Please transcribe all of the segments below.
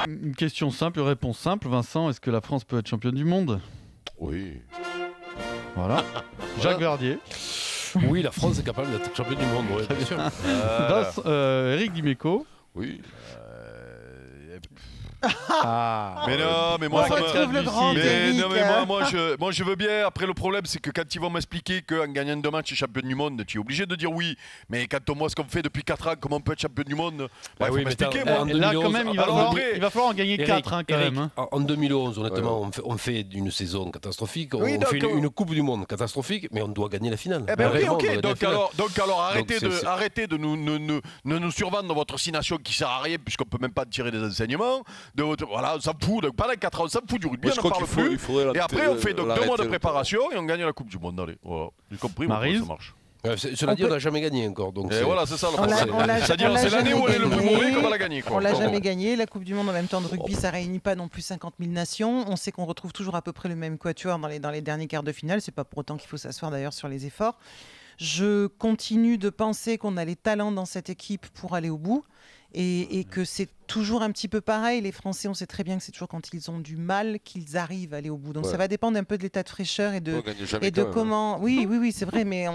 Une question simple, réponse simple. Vincent, est-ce que la France peut être championne du monde? Oui. Voilà. Jacques Verdier. Oui, la France est capable d'être championne du monde, ouais, bien sûr. Eric Dimeco. Oui. Mais non, mais moi, ça me... moi, je veux bien. Après, le problème, c'est que quand ils vont m'expliquer qu'en gagnant 2 matchs, tu es champion du monde, tu es obligé de dire oui. Mais quand on voit ce qu'on fait depuis 4 ans, comment on peut être champion du monde? Bah, oui, faut m'expliquer, mais moi. Là, quand même, il va falloir en gagner 4 quand Eric, même. En 2011, honnêtement, on fait une saison catastrophique. Oui, on fait une Coupe du Monde catastrophique, mais on doit gagner la finale. Eh ben oui, Vraiment, ok. Donc alors, arrêtez de nous survendre dans votre 6 nations qui sert à rien, puisqu'on peut même pas tirer des enseignements. Voilà, on s'en fout. Donc, pendant 4 ans, on s'en fout du rugby, on n'en parle plus. Et après, on fait donc 2 mois de préparation et on gagne la Coupe du Monde. Allez, voilà. J'ai compris, Maryse, ça marche. Cela dit, on n'a jamais gagné encore. Donc et voilà, c'est ça le problème. C'est-à-dire, c'est l'année où elle est le plus mauvais qu'on va la gagner. On l'a jamais gagné. La Coupe du Monde en même temps de rugby, ça réunit pas non plus 50 000 nations. On sait qu'on retrouve toujours à peu près le même quatuor dans les derniers quarts de finale. C'est pas pour autant qu'il faut s'asseoir d'ailleurs sur les efforts. Je continue de penser qu'on a les talents dans cette équipe pour aller au bout. Et que c'est toujours un petit peu pareil. Les Français, on sait très bien que c'est toujours quand ils ont du mal qu'ils arrivent à aller au bout. Donc ça va dépendre un peu de l'état de fraîcheur et de comment. Oui, c'est vrai, mais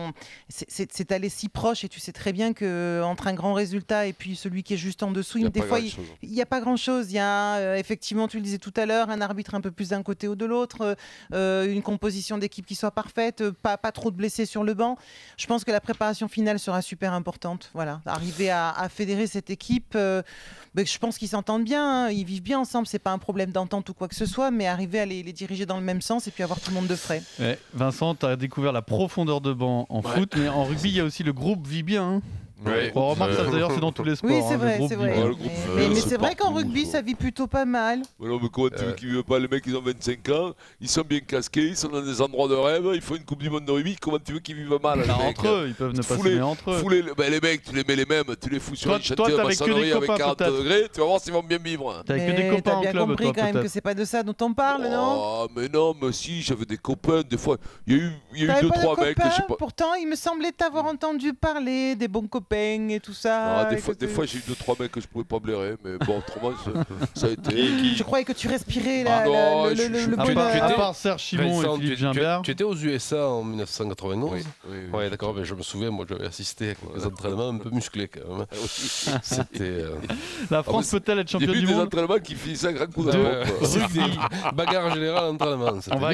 c'est allé si proche et tu sais très bien que entre un grand résultat et puis celui qui est juste en dessous, des fois il n'y a pas grand-chose. Il y a effectivement, tu le disais tout à l'heure, un arbitre un peu plus d'un côté ou de l'autre, une composition d'équipe qui soit parfaite, pas trop de blessés sur le banc. Je pense que la préparation finale sera super importante. Voilà, arriver à fédérer cette équipe. Je pense qu'ils s'entendent bien, hein, ils vivent bien ensemble, c'est pas un problème d'entente ou quoi que ce soit, mais arriver à les diriger dans le même sens et puis avoir tout le monde de frais. Ouais, Vincent, tu as découvert la profondeur de banc en foot, mais en rugby, il y a aussi le groupe vit bien. Hein. Oui. On remarque ça d'ailleurs, c'est dans tous les sports. Oui, c'est vrai, c'est vrai. Mais c'est vrai qu'en rugby, ça vit plutôt pas mal. Non, mais comment tu veux qu'ils vivent pas? Les mecs, ils ont 25 ans, ils sont bien casqués, ils sont dans des endroits de rêve, ils font une Coupe du Monde de rugby. Comment tu veux qu'ils vivent mal? Entre eux, ils peuvent ne pas s'aimer entre eux. Les mecs, tu les mets les mêmes, tu les fous sur une chantier de avec maçonnerie avec 40 degrés, tu vas voir s'ils vont bien vivre. T'as que des copains en club, bien compris quand même que c'est pas de ça dont on parle, non? Ah, mais non, mais si, j'avais des copains, des fois, il y a eu 2-3 mecs. Pourtant, il me semblait t'avoir entendu parler des bons copains et tout ça. Des fois j'ai eu 2-3 mecs que je pouvais pas blairer, mais bon, autrement ça a été. Je croyais que tu respirais le bonheur. À part Serge Chimon et Philippe Gimbert. Tu étais aux USA en 1991? Oui. Ouais, d'accord, mais je me souviens, moi j'avais assisté à quelques entraînements un peu musclés quand même. C'était. La France peut-elle être championne du monde? Des monde? entraînements qui finissaient un grand coup de rugby, bagarre générale, entraînement. On va